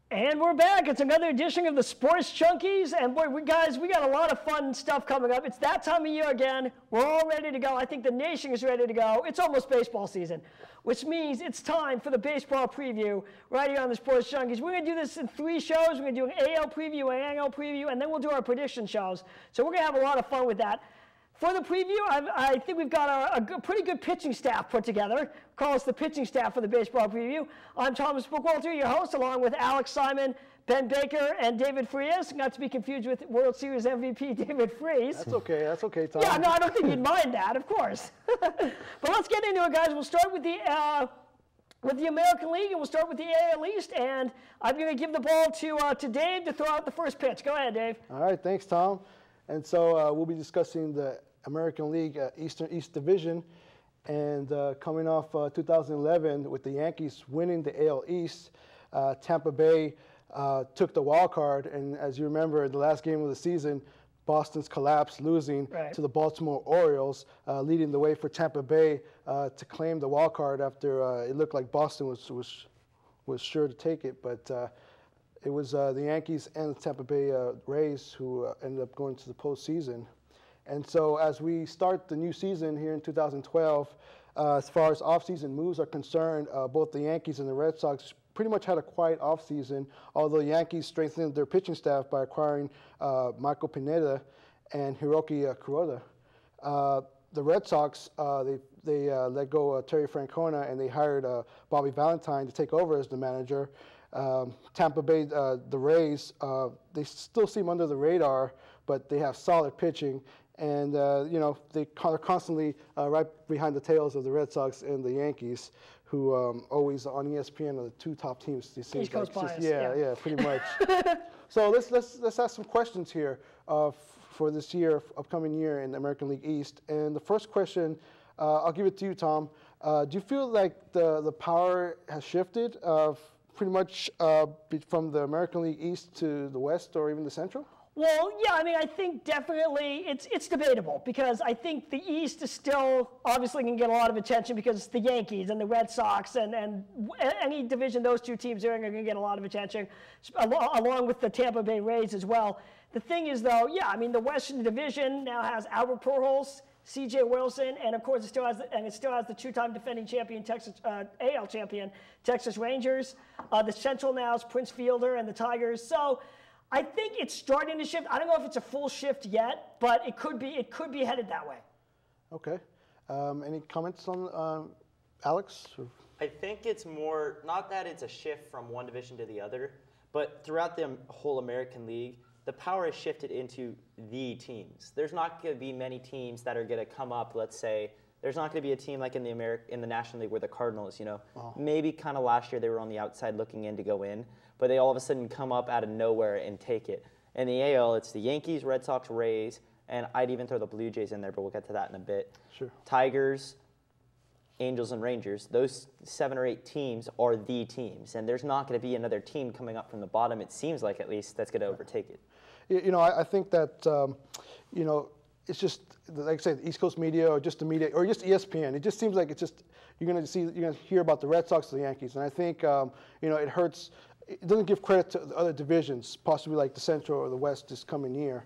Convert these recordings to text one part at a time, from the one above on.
And we're back. It's another edition of the Sports Junkies. And boy, we got a lot of fun stuff coming up. It's that time of year again. We're all ready to go. I think the nation is ready to go. It's almost baseball season, which means it's time for the baseball preview right here on the Sports Junkies. We're going to do this in 3 shows. We're going to do an AL preview, an NL preview, and then we'll do our prediction shows. So we're going to have a lot of fun with that. For the preview, I think we've got a pretty good pitching staff put together. Call us the pitching staff for the baseball preview. I'm Thomas Bookwalter, your host, along with Alex Simon, Ben Baker, and David Frias. Not to be confused with World Series MVP David Freese. That's okay, Tom. Yeah, no, I don't think you'd mind that, of course. But let's get into it, guys. We'll start with the American League, and we'll start with the AL East. And I'm going to give the ball to Dave to throw out the first pitch. Go ahead, Dave. All right, thanks, Tom. And so we'll be discussing the American League East Division, and coming off 2011 with the Yankees winning the AL East, Tampa Bay took the wild card, and as you remember, the last game of the season, Boston's collapse, losing to the Baltimore Orioles, leading the way for Tampa Bay to claim the wild card after it looked like Boston was sure to take it, but it was the Yankees and the Tampa Bay Rays who ended up going to the postseason. And so as we start the new season here in 2012, as far as offseason moves are concerned, both the Yankees and the Red Sox pretty much had a quiet offseason, although the Yankees strengthened their pitching staff by acquiring Michael Pineda and Hiroki Kuroda. The Red Sox, they let go of Terry Francona, and they hired Bobby Valentine to take over as the manager. Tampa Bay, the Rays, they still seem under the radar, but they have solid pitching. And, you know, they're constantly right behind the tails of the Red Sox and the Yankees, who always on ESPN are the 2 top teams. East Coast bias. Yeah, pretty much. So let's ask some questions here for this year, upcoming year in the American League East. And the first question, I'll give it to you, Tom. Do you feel like the power has shifted pretty much from the American League East to the West or even the Central? Well, yeah, I mean, I think definitely it's debatable, because I think the East is still obviously going to get a lot of attention because the Yankees and the Red Sox and any division those 2 teams are going to get a lot of attention, along with the Tampa Bay Rays as well. The thing is, though, yeah, I mean, the Western Division now has Albert Pujols, C.J. Wilson, and of course it still has the 2-time defending champion AL champion Texas Rangers. The Central now is Prince Fielder and the Tigers. So I think it's starting to shift. I don't know if it's a full shift yet, but it could be headed that way. Okay. Any comments on Alex? I think it's more, not that it's a shift from one division to the other, but throughout the whole American League, the power has shifted into the teams. There's not going to be many teams that are going to come up, let's say. There's not going to be a team like in the National League where the Cardinals, you know, maybe kind of last year they were on the outside looking in to go in, but they all of a sudden come up out of nowhere and take it. In the AL, it's the Yankees, Red Sox, Rays, and I'd even throw the Blue Jays in there, but we'll get to that in a bit. Sure. Tigers, Angels, and Rangers, those 7 or 8 teams are the teams, and there's not going to be another team coming up from the bottom, it seems like at least, that's going to overtake it. You know, I think that, you know, it's just, like I said, the East Coast media or just the media or just ESPN. It just seems like it's just, you're going to hear about the Red Sox or the Yankees. And I think, you know, it hurts. It doesn't give credit to the other divisions, possibly like the Central or the West this coming year.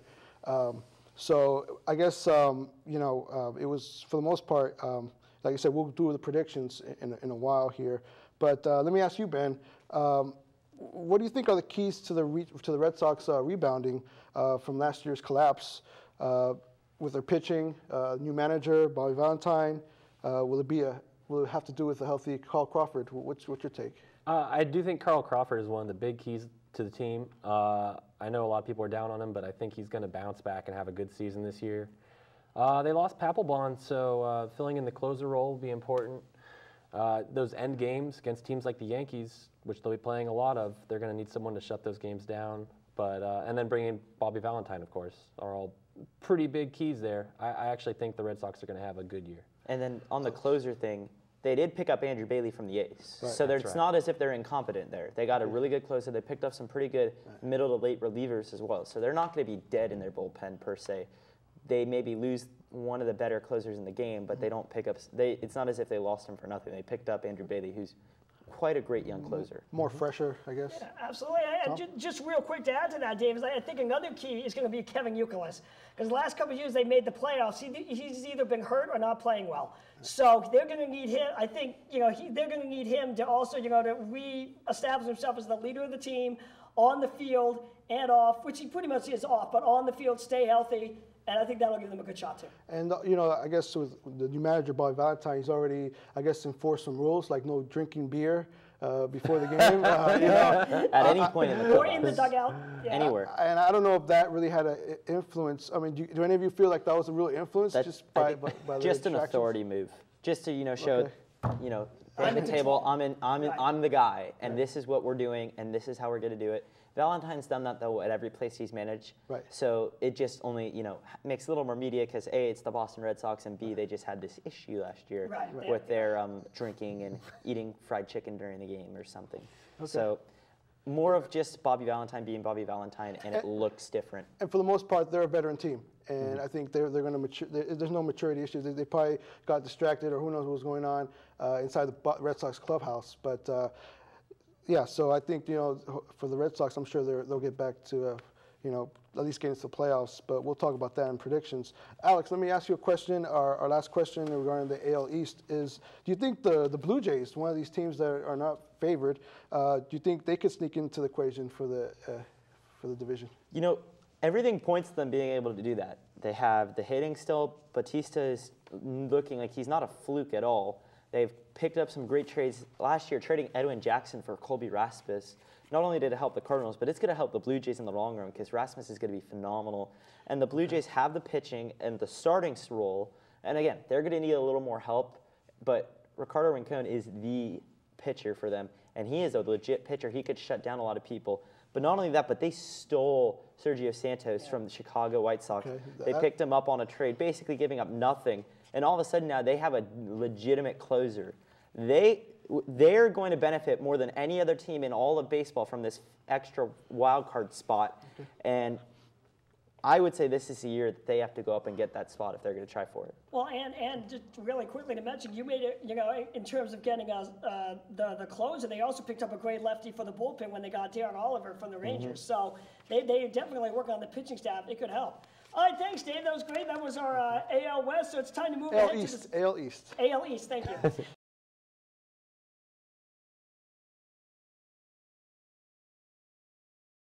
So I guess, you know, it was, for the most part, like I said, we'll do the predictions in a while here. But let me ask you, Ben, what do you think are the keys to the Red Sox rebounding from last year's collapse with their pitching, new manager, Bobby Valentine? Will it have to do with a healthy Carl Crawford? What's your take? I do think Carl Crawford is one of the big keys to the team. I know a lot of people are down on him, but I think he's going to bounce back and have a good season this year. They lost Papelbon, so filling in the closer role will be important. Those end games against teams like the Yankees, which they'll be playing a lot of, they're going to need someone to shut those games down. But and then bringing Bobby Valentine, of course, are all pretty big keys there. I actually think the Red Sox are going to have a good year. And then on the closer thing, they did pick up Andrew Bailey from the A's. Right. So it's not as if they're incompetent there. They got a really good closer. They picked up some pretty good middle to late relievers as well. So they're not going to be dead in their bullpen per se. They maybe lose one of the better closers in the game, but they don't pick up. It's not as if they lost him for nothing. They picked up Andrew Bailey, who's quite a great young closer. More fresher, I guess. Yeah, absolutely. And just real quick to add to that, Dave, is I think another key is going to be Kevin YouKILIS. Because the last couple of years they made the playoffs, he's either been hurt or not playing well. So they're going to need him. I think they're going to need him to also to re-establish himself as the leader of the team on the field and off, which he pretty much is off, but on the field, stay healthy. And I think that'll give them a good shot too. And I guess with the new manager, Bobby Valentine, he's already, I guess, enforced some rules like no drinking beer before the game. At any point in the or in the dugout, anywhere. And I don't know if that really had an influence. I mean, do any of you feel like that was a real influence just by the just an authority move, just to show, at the table, I'm the guy, and this is what we're doing, and this is how we're going to do it. Valentine's done that, though, at every place he's managed. Right. So it just only, makes a little more media because, A, it's the Boston Red Sox, and B, they just had this issue last year with their drinking and eating fried chicken during the game or something. Okay. So more of just Bobby Valentine being Bobby Valentine, and it looks different. And for the most part, they're a veteran team. And I think they're going to mature. There's no maturity issues. They probably got distracted or who knows what was going on inside the Red Sox clubhouse. But yeah, so I think, for the Red Sox, I'm sure they'll get back to, at least get into the playoffs. But we'll talk about that in predictions. Alex, let me ask you a question. Our last question regarding the AL East is, do you think the Blue Jays, one of these teams that are not favored, do you think they could sneak into the equation for the division? Everything points to them being able to do that. They have the hitting still. Batista is looking like he's not a fluke at all. They've picked up some great trades last year, trading Edwin Jackson for Colby Rasmus. Not only did it help the Cardinals, but it's going to help the Blue Jays in the long run because Rasmus is going to be phenomenal. And the Blue Jays have the pitching and the starting role. And again, they're going to need a little more help, but Ricardo Rincon is the pitcher for them. And he is a legit pitcher. He could shut down a lot of people. But not only that, but they stole Sergio Santos from the Chicago White Sox. Okay. They picked him up on a trade, basically giving up nothing. And all of a sudden now they have a legitimate closer. They're going to benefit more than any other team in all of baseball from this extra wild card spot. Okay. And I would say this is the year that they have to go up and get that spot if they're going to try for it. Well, and just really quickly to mention, you made it, in terms of getting the closer, they also picked up a great lefty for the bullpen when they got Darren Oliver from the Rangers. So they definitely work on the pitching staff. It could help. All right, thanks, Dave. That was great. That was our AL West. So it's time to move ahead to the AL East. AL East, thank you.